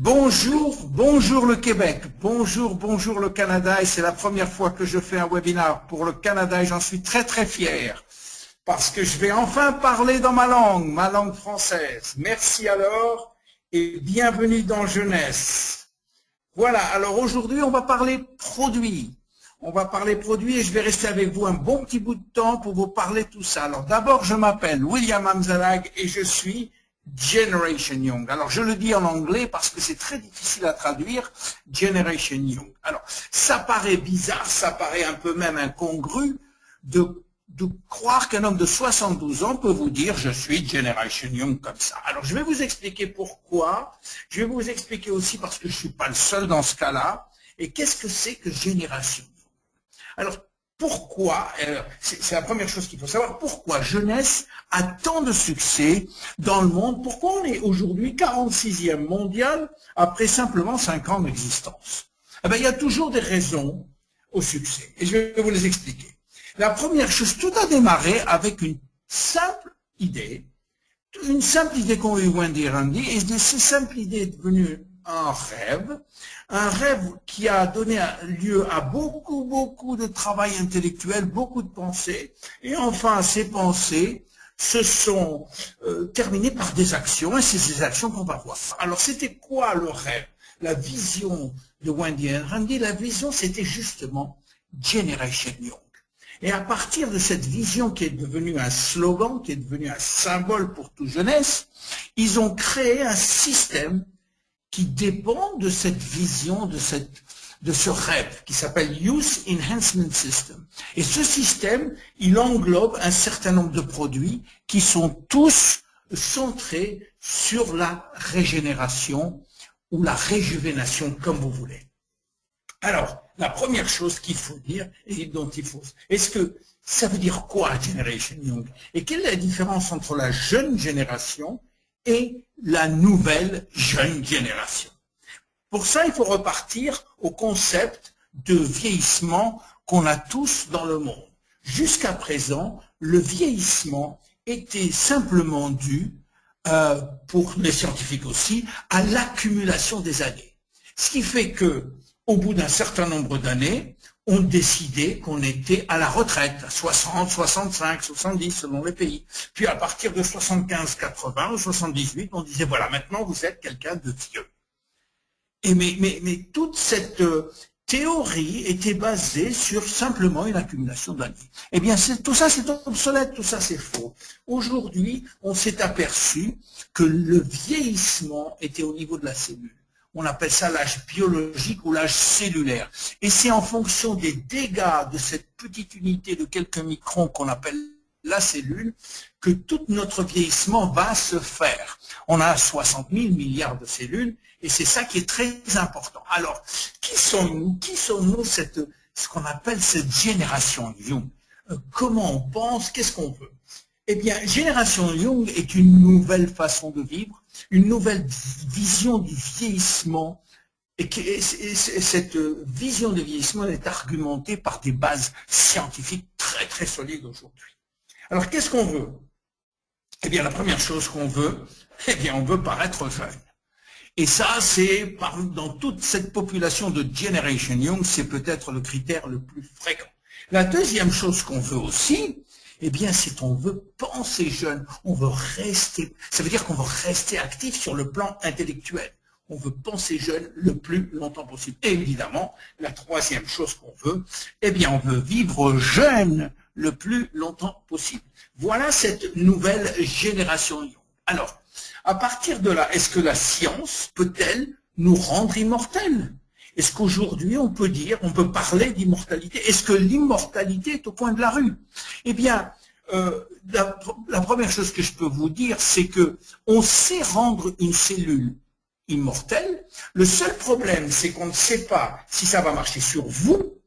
Bonjour, bonjour le Québec, bonjour, bonjour le Canada, et c'est la première fois que je fais un webinaire pour le Canada et j'en suis très fier parce que je vais enfin parler dans ma langue française. Merci alors et bienvenue dans Jeunesse. Voilà, alors aujourd'hui on va parler produits. On va parler produits et je vais rester avec vous un bon petit bout de temps pour vous parler de tout ça. Alors d'abord, je m'appelle William Amzalag et je suis Generation Young. Alors je le dis en anglais parce que c'est très difficile à traduire, Generation Young. Alors ça paraît bizarre, ça paraît un peu même incongru de croire qu'un homme de 72 ans peut vous dire je suis Generation Young comme ça. Alors je vais vous expliquer pourquoi, je vais vous expliquer aussi parce que je ne suis pas le seul dans ce cas-là, et qu'est-ce que c'est que Génération. Alors, pourquoi, c'est la première chose qu'il faut savoir, pourquoi Jeunesse a tant de succès dans le monde, pourquoi on est aujourd'hui 46e mondial après simplement 5 ans d'existence. Eh bien, il y a toujours des raisons au succès, et je vais vous les expliquer. La première chose, tout a démarré avec une simple idée qu'ont eu Wendy et Randy, et cette simple idée est devenue un rêve qui a donné lieu à beaucoup de travail intellectuel, beaucoup de pensées, et enfin ces pensées se sont terminées par des actions, et c'est ces actions qu'on va voir. Alors c'était quoi le rêve? La vision de Wendy et Randy, la vision c'était justement Generation Young. Et à partir de cette vision qui est devenue un slogan, qui est devenue un symbole pour toute jeunesse, ils ont créé un système qui dépend de cette vision, de ce rêve, qui s'appelle Youth Enhancement System. Et ce système, il englobe un certain nombre de produits qui sont tous centrés sur la régénération ou la réjuvénation, comme vous voulez. Alors, la première chose qu'il faut dire, et dont il faut... Est-ce que ça veut dire quoi, Generation Young? Et quelle est la différence entre la jeune génération et la nouvelle jeune génération? Pour ça, il faut repartir au concept de vieillissement qu'on a tous dans le monde. Jusqu'à présent, le vieillissement était simplement dû, pour les scientifiques aussi, à l'accumulation des années. Ce qui fait que, au bout d'un certain nombre d'années, on décidait qu'on était à la retraite, à 60, 65, 70 selon les pays. Puis à partir de 75, 80 ou 78, on disait voilà, maintenant vous êtes quelqu'un de vieux. Et mais toute cette théorie était basée sur simplement une accumulation d'années. Eh bien, tout ça c'est obsolète, tout ça c'est faux. Aujourd'hui, on s'est aperçu que le vieillissement était au niveau de la cellule. On appelle ça l'âge biologique ou l'âge cellulaire. Et c'est en fonction des dégâts de cette petite unité de quelques microns qu'on appelle la cellule que tout notre vieillissement va se faire. On a 60 000 milliards de cellules et c'est ça qui est très important. Alors, qui sommes-nous? Qui sommes-nous ce qu'on appelle cette génération Young? Comment on pense? Qu'est-ce qu'on veut? Eh bien, Génération Young est une nouvelle façon de vivre, une nouvelle vision du vieillissement, et cette vision du vieillissement est argumentée par des bases scientifiques très solides aujourd'hui. Alors, qu'est-ce qu'on veut? Eh bien, la première chose qu'on veut, eh bien, on veut paraître jeune. Et ça, c'est, dans toute cette population de Generation Young, c'est peut-être le critère le plus fréquent. La deuxième chose qu'on veut aussi, eh bien, c'est qu'on veut penser jeune, on veut rester, ça veut dire qu'on veut rester actif sur le plan intellectuel. On veut penser jeune le plus longtemps possible. Et évidemment, la troisième chose qu'on veut, eh bien, on veut vivre jeune le plus longtemps possible. Voilà cette nouvelle génération Young. Alors, à partir de là, est-ce que la science peut-elle nous rendre immortels? Est-ce qu'aujourd'hui, on peut dire, on peut parler d'immortalité? Est-ce que l'immortalité est au coin de la rue? Eh bien, la première chose que je peux vous dire, c'est que on sait rendre une cellule immortelle. Le seul problème, c'est qu'on ne sait pas si ça va marcher sur vous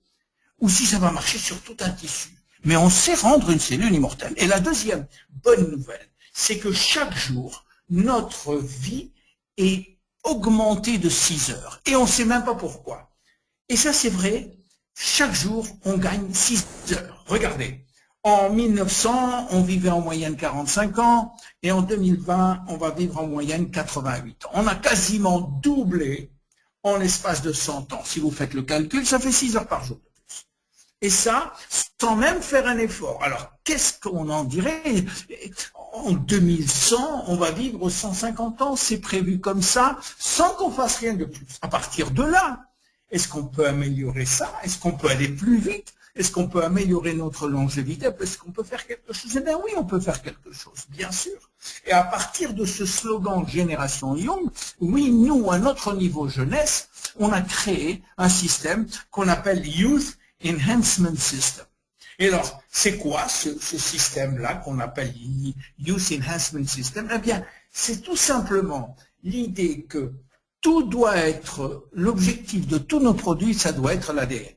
ou si ça va marcher sur tout un tissu. Mais on sait rendre une cellule immortelle. Et la deuxième bonne nouvelle, c'est que chaque jour, notre vie est augmentée de 6 heures. Et on ne sait même pas pourquoi. Et ça, c'est vrai, chaque jour, on gagne 6 heures. Regardez, En 1900, on vivait en moyenne 45 ans, et en 2020, on va vivre en moyenne 88 ans. On a quasiment doublé en l'espace de 100 ans. Si vous faites le calcul, ça fait 6 heures par jour. Et ça, sans même faire un effort. Alors, qu'est-ce qu'on en dirait? En 2100, on va vivre 150 ans, c'est prévu comme ça, sans qu'on fasse rien de plus. À partir de là, est-ce qu'on peut améliorer ça? Est-ce qu'on peut aller plus vite? Est-ce qu'on peut améliorer notre longévité? Est-ce qu'on peut faire quelque chose? Eh bien oui, on peut faire quelque chose, bien sûr. Et à partir de ce slogan Génération Young, oui, nous, à notre niveau jeunesse, on a créé un système qu'on appelle Youth Enhancement System. Et alors, c'est quoi ce système-là qu'on appelle Youth Enhancement System? Eh bien, c'est tout simplement l'idée que tout doit être, l'objectif de tous nos produits, ça doit être l'ADN.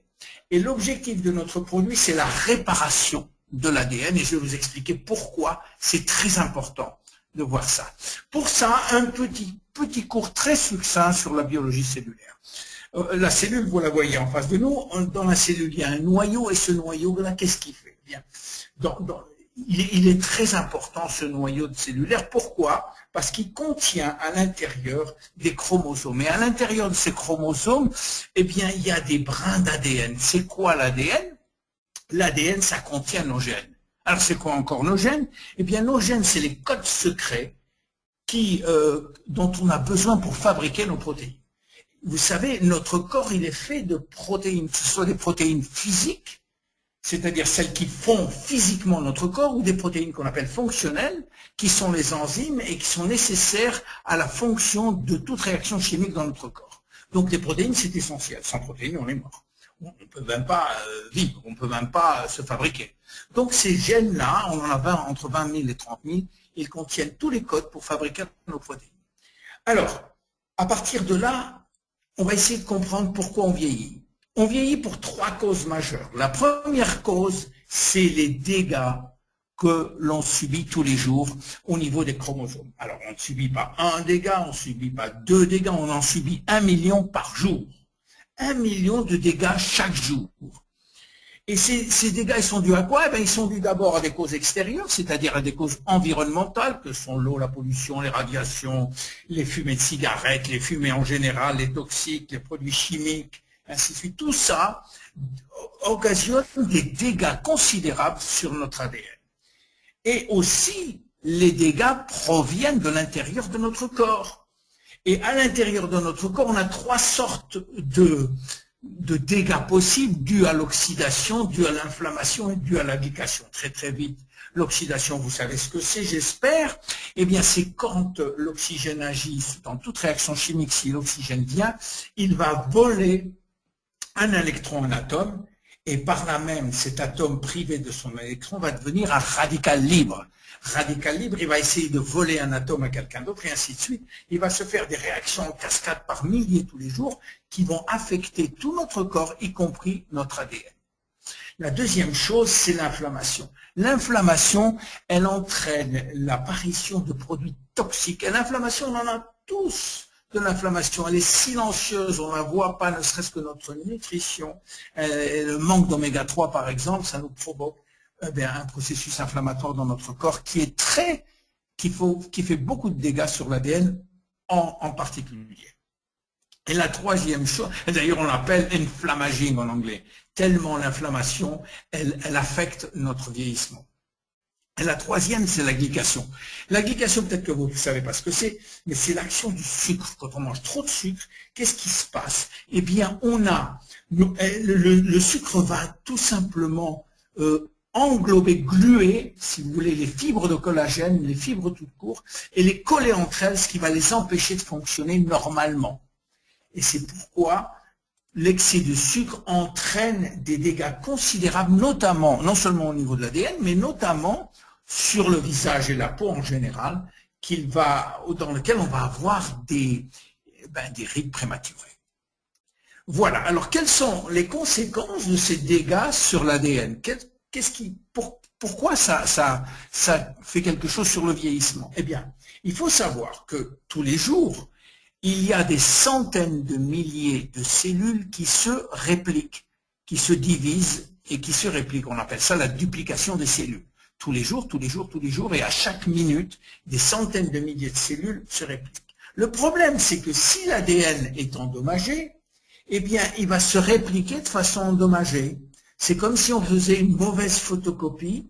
Et l'objectif de notre produit, c'est la réparation de l'ADN, et je vais vous expliquer pourquoi c'est très important de voir ça. Pour ça, un petit cours très succinct sur la biologie cellulaire. La cellule, vous la voyez en face de nous, dans la cellule, il y a un noyau, et ce noyau-là, qu'est-ce qu'il fait? Bien, il est très important, ce noyau cellulaire. Pourquoi? Parce qu'il contient à l'intérieur des chromosomes. Et à l'intérieur de ces chromosomes, eh bien, il y a des brins d'ADN. C'est quoi l'ADN? L'ADN, ça contient nos gènes. Alors, c'est quoi encore nos gènes? Eh bien, nos gènes, c'est les codes secrets dont on a besoin pour fabriquer nos protéines. Vous savez, notre corps, il est fait de protéines, que ce soit des protéines physiques, c'est-à-dire celles qui font physiquement notre corps, ou des protéines qu'on appelle fonctionnelles, qui sont les enzymes et qui sont nécessaires à la fonction de toute réaction chimique dans notre corps. Donc les protéines, c'est essentiel. Sans protéines, on est mort. On ne peut même pas vivre, on ne peut même pas se fabriquer. Donc ces gènes-là, on en a entre 20 000 et 30 000, ils contiennent tous les codes pour fabriquer nos protéines. Alors, à partir de là, on va essayer de comprendre pourquoi on vieillit. On vieillit pour 3 causes majeures. La première cause, c'est les dégâts que l'on subit tous les jours au niveau des chromosomes. Alors, on ne subit pas un dégât, on ne subit pas 2 dégâts, on en subit 1 million par jour. 1 million de dégâts chaque jour. Et ces dégâts, ils sont dus à quoi? Eh bien, ils sont dus d'abord à des causes extérieures, c'est-à-dire à des causes environnementales, que sont l'eau, la pollution, les radiations, les fumées de cigarettes, les fumées en général, les toxiques, les produits chimiques, ainsi de suite. Tout ça occasionne des dégâts considérables sur notre ADN. Et aussi, les dégâts proviennent de l'intérieur de notre corps. Et à l'intérieur de notre corps, on a 3 sortes de dégâts possibles dus à l'oxydation, dus à l'inflammation et dus à la glycation. Très très vite. L'oxydation, vous savez ce que c'est, j'espère. Eh bien, c'est quand l'oxygène agit dans toute réaction chimique, si l'oxygène vient, il va voler un électron, un atome, et par là même, cet atome privé de son électron va devenir un radical libre. Radical libre, il va essayer de voler un atome à quelqu'un d'autre, et ainsi de suite. Il va se faire des réactions en cascade par milliers tous les jours qui vont affecter tout notre corps, y compris notre ADN. La deuxième chose, c'est l'inflammation. L'inflammation, elle entraîne l'apparition de produits toxiques. Et l'inflammation, on en a tous de l'inflammation. Elle est silencieuse, on ne la voit pas, ne serait-ce que notre nutrition. Le manque d'oméga 3, par exemple, ça nous provoque un processus inflammatoire dans notre corps qui fait beaucoup de dégâts sur l'ADN en particulier. Et la troisième chose, d'ailleurs on l'appelle inflammaging en anglais, tellement l'inflammation, elle affecte notre vieillissement. Et la troisième, c'est la glycation. La glycation, peut-être que vous ne savez pas ce que c'est, mais c'est l'action du sucre. Quand on mange trop de sucre, qu'est-ce qui se passe? Eh bien, le sucre va tout simplement englober, gluer, si vous voulez, les fibres de collagène, les fibres toutes court, et les coller entre elles, ce qui va les empêcher de fonctionner normalement. Et c'est pourquoi l'excès de sucre entraîne des dégâts considérables, notamment, non seulement au niveau de l'ADN, mais notamment sur le visage et la peau en général, dans lequel on va avoir des rides prématurées. Voilà. Alors, quelles sont les conséquences de ces dégâts sur l'ADN? Pourquoi ça fait quelque chose sur le vieillissement? Eh bien, il faut savoir que tous les jours, il y a des centaines de milliers de cellules qui se répliquent, qui se divisent et qui se répliquent. On appelle ça la duplication des cellules. Tous les jours, tous les jours, tous les jours, et à chaque minute, des centaines de milliers de cellules se répliquent. Le problème, c'est que si l'ADN est endommagé, eh bien, il va se répliquer de façon endommagée. C'est comme si on faisait une mauvaise photocopie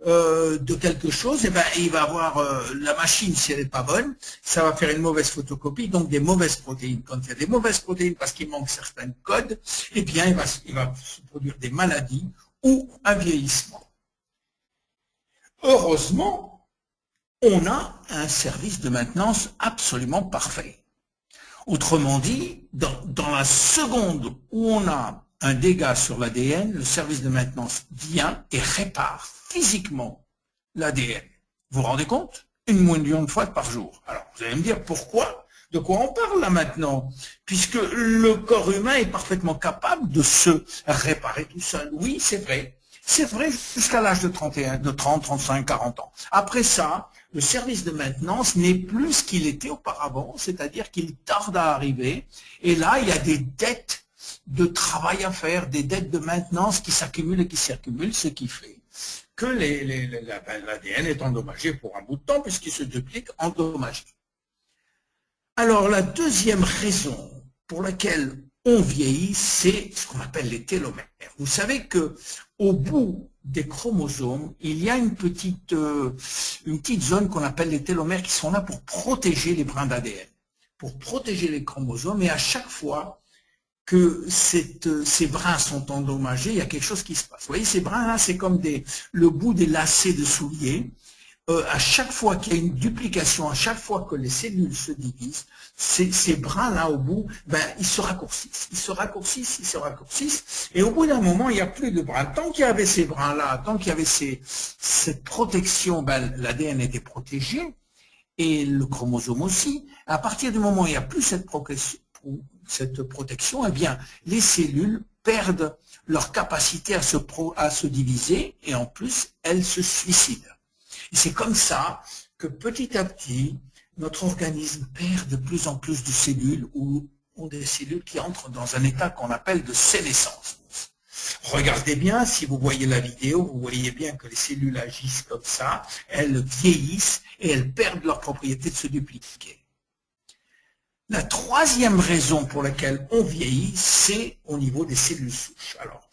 de quelque chose, eh ben, il va avoir la machine, si elle n'est pas bonne, ça va faire une mauvaise photocopie, donc des mauvaises protéines. Quand il y a des mauvaises protéines parce qu'il manque certains codes, eh bien, il va se produire des maladies ou un vieillissement. Heureusement, on a un service de maintenance absolument parfait. Autrement dit, dans la seconde où on a un dégât sur l'ADN, le service de maintenance vient et répare physiquement l'ADN. Vous vous rendez compte? 1 million de fois par jour. Alors, vous allez me dire pourquoi? De quoi on parle là maintenant? Puisque le corps humain est parfaitement capable de se réparer tout seul. Oui, c'est vrai. C'est vrai jusqu'à l'âge de 30, 35, 40 ans. Après ça, le service de maintenance n'est plus ce qu'il était auparavant, c'est-à-dire qu'il tarde à arriver. Et là, il y a des dettes de travail à faire, des dettes de maintenance qui s'accumulent et qui s'accumulent, ce qui fait que l'ADN est endommagé pour un bout de temps puisqu'il se duplique endommagé. Alors la deuxième raison pour laquelle on vieillit, c'est ce qu'on appelle les télomères. Vous savez que au bout des chromosomes, il y a une petite zone qu'on appelle les télomères qui sont là pour protéger les brins d'ADN, pour protéger les chromosomes, et à chaque fois que ces brins sont endommagés, il y a quelque chose qui se passe. Vous voyez, ces brins-là, c'est comme le bout des lacets de souliers. À chaque fois qu'il y a une duplication, à chaque fois que les cellules se divisent, ces brins-là au bout, ben, ils se raccourcissent, ils se raccourcissent, ils se raccourcissent, et au bout d'un moment, il n'y a plus de brins. Tant qu'il y avait ces brins-là, tant qu'il y avait cette protection, ben, l'ADN était protégé, et le chromosome aussi. À partir du moment où il n'y a plus cette protection, eh bien, les cellules perdent leur capacité à se diviser, et en plus, elles se suicident. Et c'est comme ça que petit à petit, notre organisme perd de plus en plus de cellules ou des cellules qui entrent dans un état qu'on appelle de sénescence. Regardez bien, si vous voyez la vidéo, vous voyez bien que les cellules agissent comme ça, elles vieillissent et elles perdent leur propriété de se dupliquer. La troisième raison pour laquelle on vieillit, c'est au niveau des cellules souches. Alors,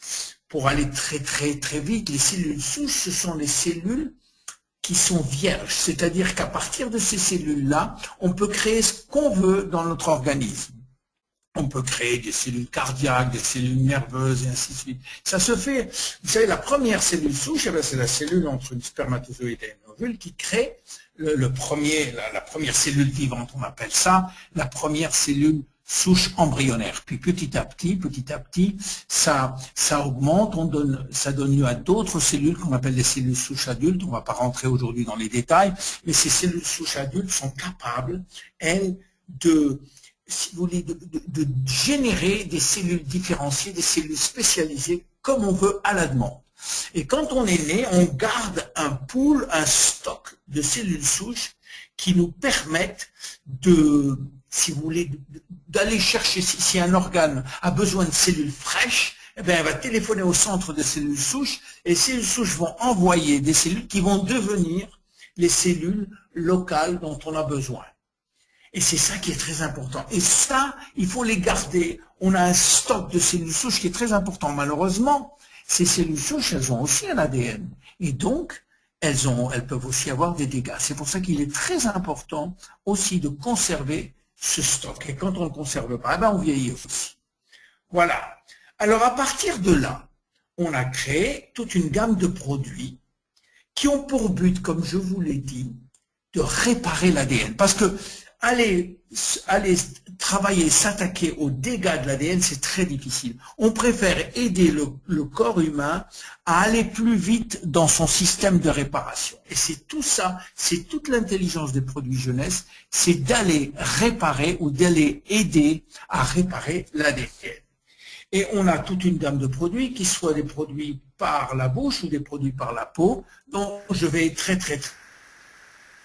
pour aller très vite, les cellules souches, ce sont les cellules qui sont vierges, c'est-à-dire qu'à partir de ces cellules-là, on peut créer ce qu'on veut dans notre organisme. On peut créer des cellules cardiaques, des cellules nerveuses, et ainsi de suite. Ça se fait, vous savez, la première cellule souche, c'est la cellule entre une spermatozoïde et un ovule qui crée la première cellule vivante, on appelle ça, la première cellule souche embryonnaire. Puis petit à petit, ça augmente, ça donne lieu à d'autres cellules qu'on appelle des cellules souches adultes. On ne va pas rentrer aujourd'hui dans les détails, mais ces cellules souches adultes sont capables, elles, si vous voulez, de générer des cellules différenciées, des cellules spécialisées, comme on veut à la demande. Et quand on est né, on garde un pool, un stock de cellules souches qui nous permettent si vous voulez, d'aller chercher, si un organe a besoin de cellules fraîches, eh bien, elle va téléphoner au centre de cellules souches, et les cellules souches vont envoyer des cellules qui vont devenir les cellules locales dont on a besoin. Et c'est ça qui est très important. Et ça, il faut les garder. On a un stock de cellules souches qui est très important. Malheureusement, ces cellules souches, elles ont aussi un ADN. Et donc, elles peuvent aussi avoir des dégâts. C'est pour ça qu'il est très important aussi de conserver ce stock. Et quand on ne le conserve pas, eh ben on vieillit aussi. Voilà. Alors, à partir de là, on a créé toute une gamme de produits qui ont pour but, comme je vous l'ai dit, de réparer l'ADN. Parce que aller travailler, s'attaquer aux dégâts de l'ADN, c'est très difficile. On préfère aider le corps humain à aller plus vite dans son système de réparation. Et c'est tout ça, c'est toute l'intelligence des produits jeunesse, c'est d'aller réparer ou d'aller aider à réparer l'ADN. Et on a toute une gamme de produits, qui soient des produits par la bouche ou des produits par la peau, dont je vais très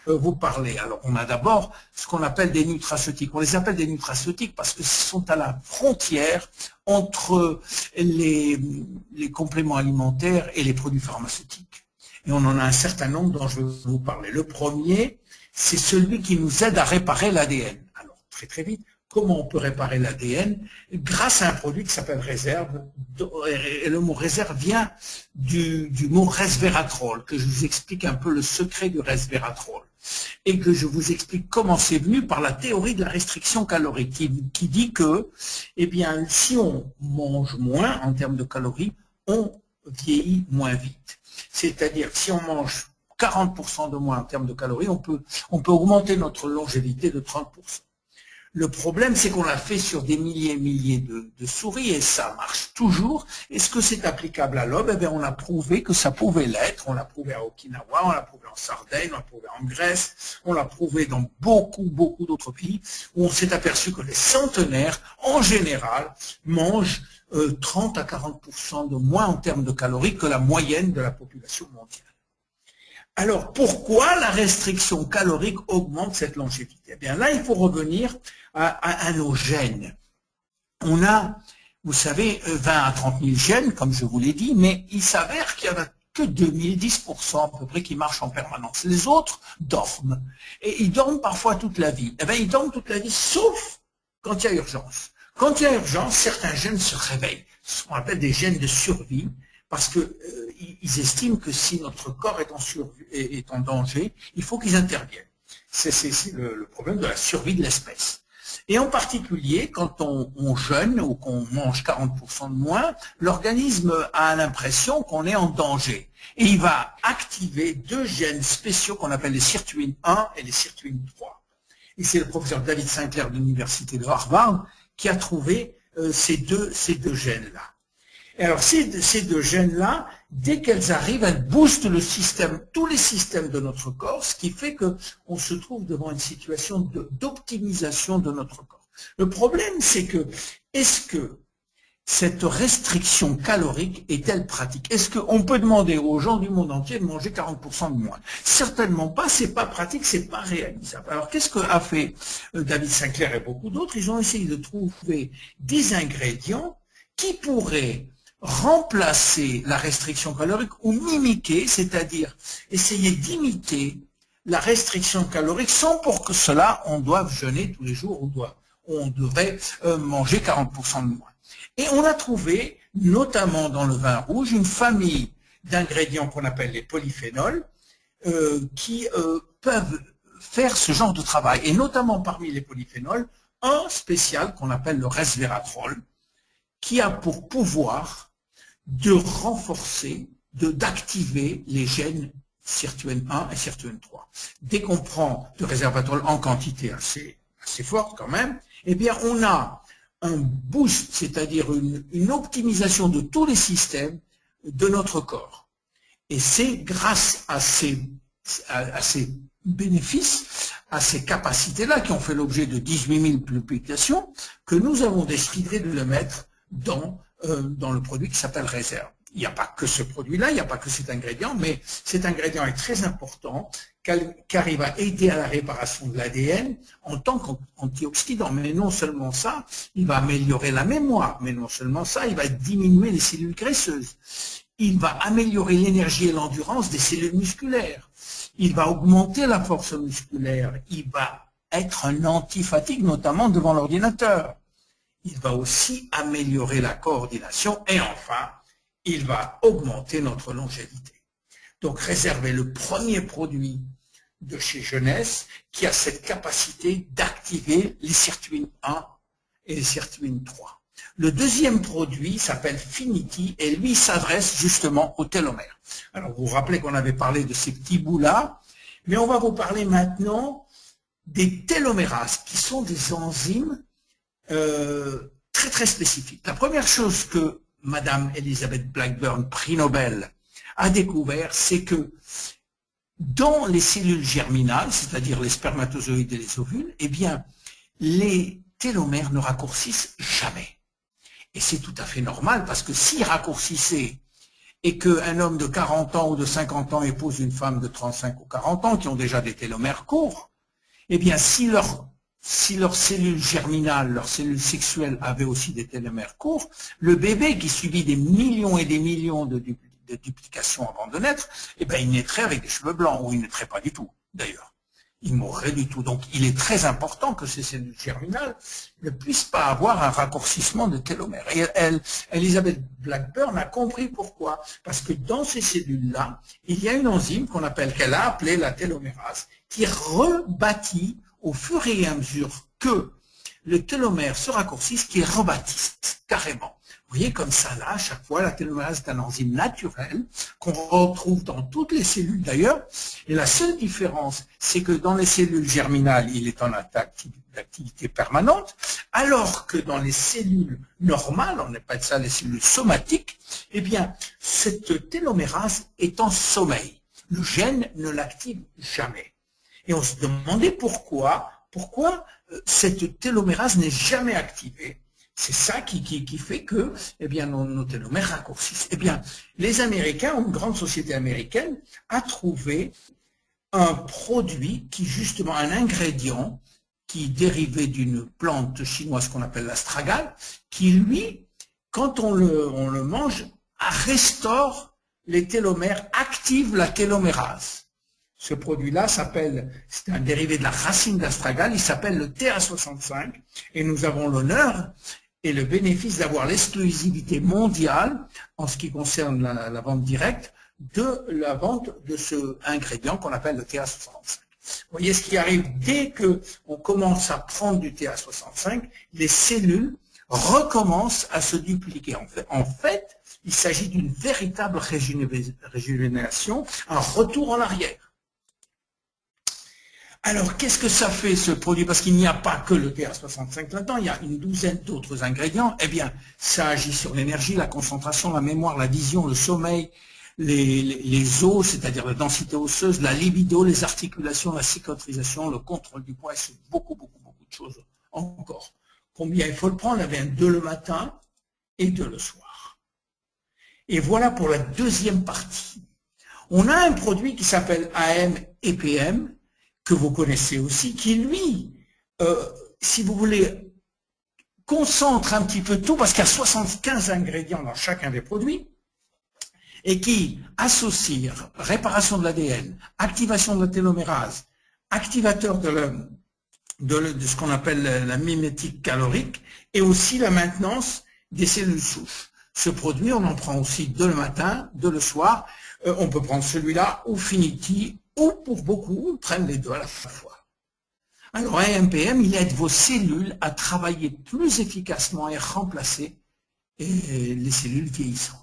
vous parler. Alors, on a d'abord ce qu'on appelle des nutraceutiques. On les appelle des nutraceutiques parce que ce sont à la frontière entre les compléments alimentaires et les produits pharmaceutiques. Et on en a un certain nombre dont je vais vous parler. Le premier, c'est celui qui nous aide à réparer l'ADN. Alors, très très vite, comment on peut réparer l'ADN? Grâce à un produit qui s'appelle réserve. Et le mot réserve vient du mot resveratrol, que je vous explique un peu le secret du resveratrol. Et que je vous explique comment c'est venu par la théorie de la restriction calorique, qui dit que, eh bien, si on mange moins en termes de calories, on vieillit moins vite. C'est-à-dire, si on mange 40% de moins en termes de calories, on peut augmenter notre longévité de 30%. Le problème, c'est qu'on l'a fait sur des milliers et milliers de souris et ça marche toujours. Est-ce que c'est applicable à l'homme? Eh bien, on a prouvé que ça pouvait l'être. On l'a prouvé à Okinawa, on l'a prouvé en Sardaigne, on l'a prouvé en Grèce, on l'a prouvé dans beaucoup, beaucoup d'autres pays où on s'est aperçu que les centenaires, en général, mangent 30 à 40% de moins en termes de calories que la moyenne de la population mondiale. Alors, pourquoi la restriction calorique augmente cette longévité? Eh bien, là, il faut revenir à nos gènes. On a, vous savez, 20 à 30 000 gènes, comme je vous l'ai dit, mais il s'avère qu'il n'y en a que 2010% à peu près qui marchent en permanence. Les autres dorment. Et ils dorment parfois toute la vie. Eh bien, ils dorment toute la vie, sauf quand il y a urgence. Quand il y a urgence, certains gènes se réveillent. Ce qu'on appelle des gènes de survie, parce qu'ils estiment que si notre corps est en danger, il faut qu'ils interviennent. C'est le problème de la survie de l'espèce. Et en particulier, quand on jeûne ou qu'on mange 40% de moins, l'organisme a l'impression qu'on est en danger. Et il va activer deux gènes spéciaux qu'on appelle les sirtuines 1 et les sirtuines 3. Et c'est le professeur David Sinclair de l'université de Harvard qui a trouvé ces deux gènes-là. Et alors ces deux gènes-là, dès qu'elles arrivent, elles boostent le système, tous les systèmes de notre corps, ce qui fait qu'on se trouve devant une situation d'optimisation de notre corps. Le problème, c'est que, est-ce que cette restriction calorique est-elle pratique? Est-ce qu'on peut demander aux gens du monde entier de manger 40% de moins? Certainement pas, c'est pas pratique, c'est pas réalisable. Alors qu'est-ce qu'a fait David Sinclair et beaucoup d'autres? Ils ont essayé de trouver des ingrédients qui pourraient remplacer la restriction calorique ou mimiquer, c'est-à-dire essayer d'imiter la restriction calorique sans pour que cela on doive jeûner tous les jours ou on devrait manger 40% de moins. Et on a trouvé, notamment dans le vin rouge, une famille d'ingrédients qu'on appelle les polyphénols qui peuvent faire ce genre de travail. Et notamment parmi les polyphénols, un spécial qu'on appelle le resveratrol, qui a pour pouvoir de renforcer, d'activer les gènes sirtuine 1 et sirtuine 3. Dès qu'on prend de resveratrol en quantité assez forte quand même, eh bien on a un boost, c'est-à-dire une optimisation de tous les systèmes de notre corps. Et c'est grâce à ces bénéfices, à ces capacités-là qui ont fait l'objet de 18 000 publications, que nous avons décidé de le mettre dans le produit qui s'appelle Réserve. Il n'y a pas que ce produit-là, il n'y a pas que cet ingrédient, mais cet ingrédient est très important car il va aider à la réparation de l'ADN en tant qu'antioxydant. Mais non seulement ça, il va améliorer la mémoire, mais non seulement ça, il va diminuer les cellules graisseuses. Il va améliorer l'énergie et l'endurance des cellules musculaires. Il va augmenter la force musculaire. Il va être un antifatigue, notamment devant l'ordinateur. Il va aussi améliorer la coordination et enfin, il va augmenter notre longévité. Donc, Réserve est le premier produit de chez Jeunesse qui a cette capacité d'activer les sirtuines 1 et les sirtuines 3. Le deuxième produit s'appelle Finity et lui s'adresse justement aux télomères. Alors, vous vous rappelez qu'on avait parlé de ces petits bouts-là, mais on va vous parler maintenant des télomérases qui sont des enzymes très très spécifiques. La première chose que Madame Elizabeth Blackburn, prix Nobel, a découvert, c'est que dans les cellules germinales, c'est-à-dire les spermatozoïdes et les ovules, eh bien, les télomères ne raccourcissent jamais. Et c'est tout à fait normal parce que s'ils raccourcissaient, et qu'un homme de 40 ans ou de 50 ans épouse une femme de 35 ou 40 ans qui ont déjà des télomères courts, eh bien, si leurs cellules germinales, leurs cellules sexuelles avaient aussi des télomères courts, le bébé qui subit des millions et des millions de duplications avant de naître, eh bien, il naîtrait avec des cheveux blancs, ou il ne naîtrait pas du tout, d'ailleurs. Il mourrait du tout. Donc, il est très important que ces cellules germinales ne puissent pas avoir un raccourcissement de télomères. Et Elizabeth Blackburn a compris pourquoi. Parce que dans ces cellules-là, il y a une enzyme qu'elle a appelée la télomérase, qui rebâtit au fur et à mesure que le télomère se raccourcisse, qui rebâtisse carrément. Vous voyez, comme ça, là, à chaque fois, la télomérase est un enzyme naturel qu'on retrouve dans toutes les cellules d'ailleurs. Et la seule différence, c'est que dans les cellules germinales, il est en activité permanente, alors que dans les cellules normales, on appelle ça les cellules somatiques, eh bien, cette télomérase est en sommeil. Le gène ne l'active jamais. Et on se demandait pourquoi cette télomérase n'est jamais activée. C'est ça qui fait que eh bien, nos télomères raccourcissent. Eh bien, les Américains, une grande société américaine, a trouvé un produit qui, justement, un ingrédient qui dérivait d'une plante chinoise qu'on appelle l'astragale, qui, lui, quand on le mange, restaure les télomères, active la télomérase. Ce produit-là c'est un dérivé de la racine d'astragale, il s'appelle le TA65, et nous avons l'honneur et le bénéfice d'avoir l'exclusivité mondiale en ce qui concerne la vente directe de la vente de ce ingrédient qu'on appelle le TA65. Vous voyez ce qui arrive dès qu'on commence à prendre du TA65, les cellules recommencent à se dupliquer. En fait, il s'agit d'une véritable régénération, un retour en arrière. Alors, qu'est-ce que ça fait, ce produit? Parce qu'il n'y a pas que le TA65 là-dedans, il y a une douzaine d'autres ingrédients. Eh bien, ça agit sur l'énergie, la concentration, la mémoire, la vision, le sommeil, les os, c'est-à-dire la densité osseuse, la libido, les articulations, la cicatrisation, le contrôle du poids, et c'est beaucoup de choses encore. Combien il faut le prendre? Eh bien, 2 le matin et 2 le soir. Et voilà pour la deuxième partie. On a un produit qui s'appelle AM et PM, que vous connaissez aussi, qui lui, si vous voulez, concentre un petit peu tout, parce qu'il y a 75 ingrédients dans chacun des produits, et qui associe réparation de l'ADN, activation de la télomérase, activateur de ce qu'on appelle la mimétique calorique, et aussi la maintenance des cellules souches. Ce produit, on en prend aussi 2 le matin, 2 le soir. On peut prendre celui-là ou Finity, ou pour beaucoup, prennent les 2 à la fois. Alors, AMPM, il aide vos cellules à travailler plus efficacement et remplacer les cellules vieillissantes.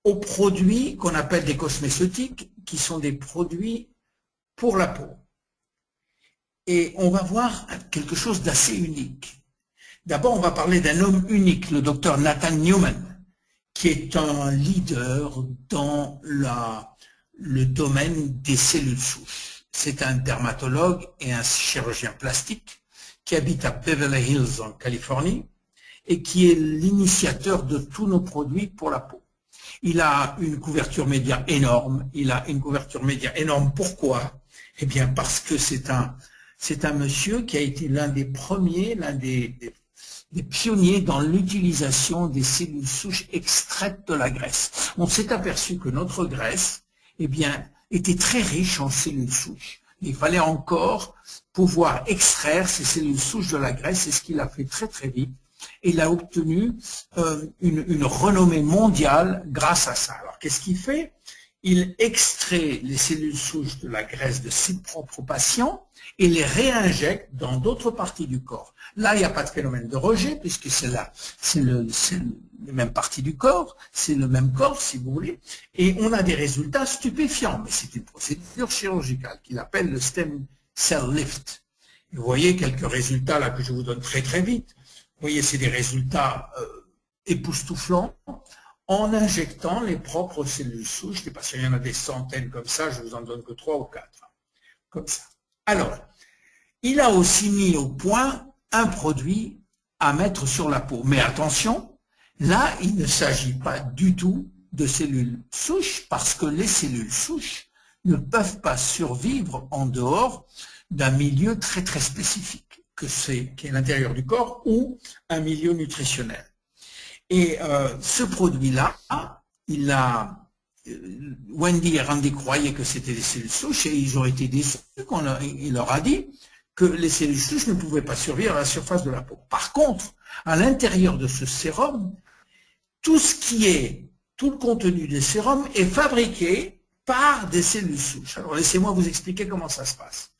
Aux produits qu'on appelle des cosméceutiques, qui sont des produits pour la peau. Et on va voir quelque chose d'assez unique. D'abord, on va parler d'un homme unique, le docteur Nathan Newman, qui est un leader dans le domaine des cellules souches. C'est un dermatologue et un chirurgien plastique qui habite à Beverly Hills en Californie et qui est l'initiateur de tous nos produits pour la peau. Il a une couverture média énorme. Pourquoi? Eh bien, parce que c'est un monsieur qui a été l'un des premiers, l'un des pionniers dans l'utilisation des cellules souches extraites de la graisse. On s'est aperçu que notre graisse, eh bien, était très riche en cellules souches. Il fallait encore pouvoir extraire ces cellules souches de la graisse, c'est ce qu'il a fait très vite. Et il a obtenu une renommée mondiale grâce à ça. Alors, qu'est-ce qu'il fait? Il extrait les cellules souches de la graisse de ses propres patients et les réinjecte dans d'autres parties du corps. Là, il n'y a pas de phénomène de rejet, puisque c'est les mêmes parties du corps, c'est le même corps, si vous voulez, et on a des résultats stupéfiants. Mais c'est une procédure chirurgicale qu'il appelle le stem cell lift. Et vous voyez quelques résultats là que je vous donne très vite. Vous voyez, c'est des résultats époustouflants en injectant les propres cellules souches. Parce qu'il y en a des centaines comme ça, je vous en donne que 3 ou 4. Comme ça. Alors, il a aussi mis au point un produit à mettre sur la peau. Mais attention, Là, il ne s'agit pas du tout de cellules souches parce que les cellules souches ne peuvent pas survivre en dehors d'un milieu très très spécifique qui est l'intérieur du corps ou un milieu nutritionnel. Et ce produit-là, Wendy et Randy croyaient que c'était des cellules souches et ils ont été déçus quand il leur a dit que les cellules souches ne pouvaient pas survivre à la surface de la peau. Par contre, à l'intérieur de ce sérum, tout le contenu des sérums est fabriqué par des cellules souches. Alors laissez-moi vous expliquer comment ça se passe.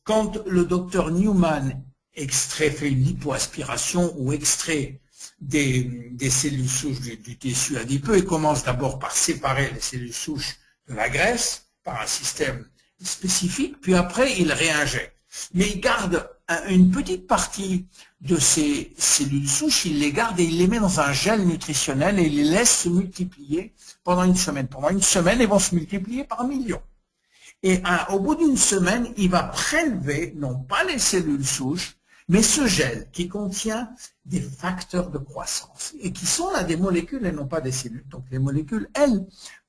Quand le docteur Newman fait une lipoaspiration ou extrait des cellules souches du tissu adipeux, il commence d'abord par séparer les cellules souches de la graisse par un système spécifique, puis après il réinjecte. Mais il garde une petite partie de ces cellules souches, il les garde et il les met dans un gel nutritionnel et il les laisse se multiplier pendant une semaine. Pendant une semaine, ils vont se multiplier par millions. Et au bout d'une semaine, il va prélever, non pas les cellules souches, mais ce gel qui contient des facteurs de croissance et qui sont là des molécules et non pas des cellules. Donc les molécules, elles,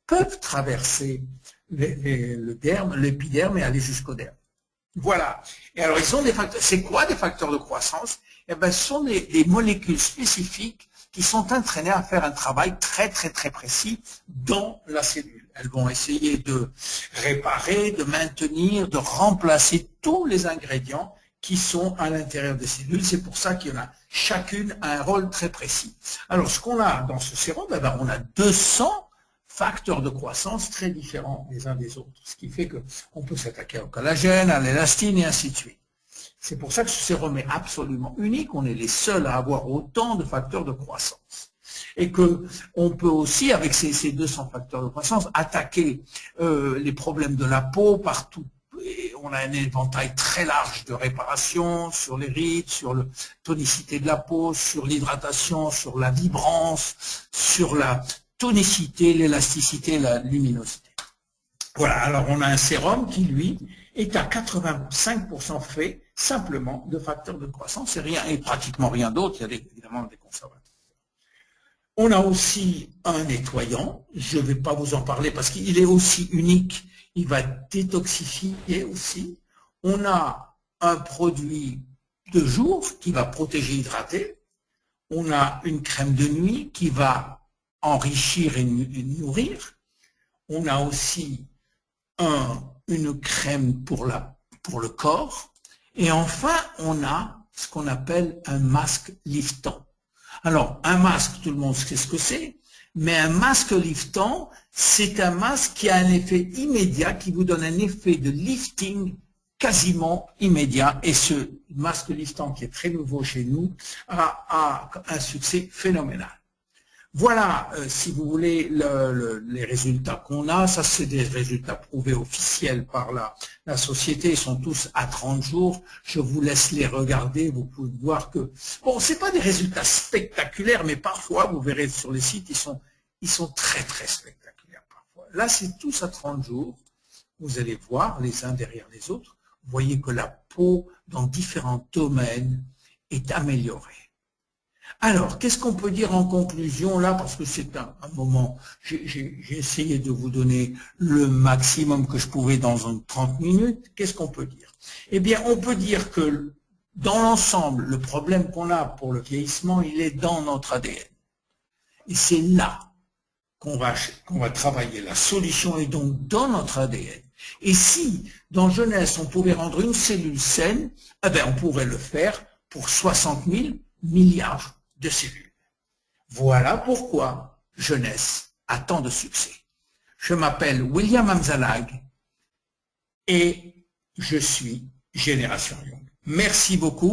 peuvent traverser l'épiderme et aller jusqu'au derme. Voilà. Et alors, ils sont des facteurs. C'est quoi des facteurs de croissance? Eh ben, ce sont des molécules spécifiques qui sont entraînées à faire un travail très, très, très précis dans la cellule. Elles vont essayer de réparer, de maintenir, de remplacer tous les ingrédients qui sont à l'intérieur des cellules. C'est pour ça qu'il y en a chacune a un rôle très précis. Alors, ce qu'on a dans ce sérum, eh ben, on a 200 facteurs de croissance très différents les uns des autres, ce qui fait qu'on peut s'attaquer au collagène, à l'élastine et ainsi de suite. C'est pour ça que ce sérum est absolument unique, on est les seuls à avoir autant de facteurs de croissance. Et qu'on peut aussi, avec ces 200 facteurs de croissance, attaquer les problèmes de la peau partout. Et on a un éventail très large de réparation sur les rides, sur la tonicité de la peau, sur l'hydratation, sur la vibrance, sur la tonicité, l'élasticité, la luminosité. Voilà, alors on a un sérum qui, lui, est à 85% fait simplement de facteurs de croissance et pratiquement rien d'autre, il y a évidemment des conservateurs. On a aussi un nettoyant, je ne vais pas vous en parler parce qu'il est aussi unique, il va détoxifier aussi. On a un produit de jour qui va protéger, hydrater. On a une crème de nuit qui va enrichir et nourrir. On a aussi une crème pour le corps. Et enfin, on a ce qu'on appelle un masque liftant. Alors, un masque, tout le monde sait ce que c'est, mais un masque liftant, c'est un masque qui a un effet immédiat, qui vous donne un effet de lifting quasiment immédiat. Et ce masque liftant, qui est très nouveau chez nous, a un succès phénoménal. Voilà, si vous voulez, les résultats qu'on a. Ça, c'est des résultats prouvés officiels par la société. Ils sont tous à 30 jours. Je vous laisse les regarder. Vous pouvez voir que, bon, c'est pas des résultats spectaculaires, mais parfois, vous verrez sur les sites, ils sont très, très spectaculaires parfois. Là, c'est tous à 30 jours. Vous allez voir les uns derrière les autres. Vous voyez que la peau, dans différents domaines, est améliorée. Alors, qu'est-ce qu'on peut dire en conclusion là, parce que c'est un moment, j'ai essayé de vous donner le maximum que je pouvais dans 30 minutes. Qu'est-ce qu'on peut dire? Eh bien, on peut dire que dans l'ensemble, le problème qu'on a pour le vieillissement, il est dans notre ADN. Et c'est là qu'on va travailler. La solution est donc dans notre ADN. Et si, dans jeunesse, on pouvait rendre une cellule saine, eh bien, on pourrait le faire pour 60 000 milliards de cellules. Voilà pourquoi Jeunesse a tant de succès. Je m'appelle William Amzalag et je suis Génération Young. Merci beaucoup.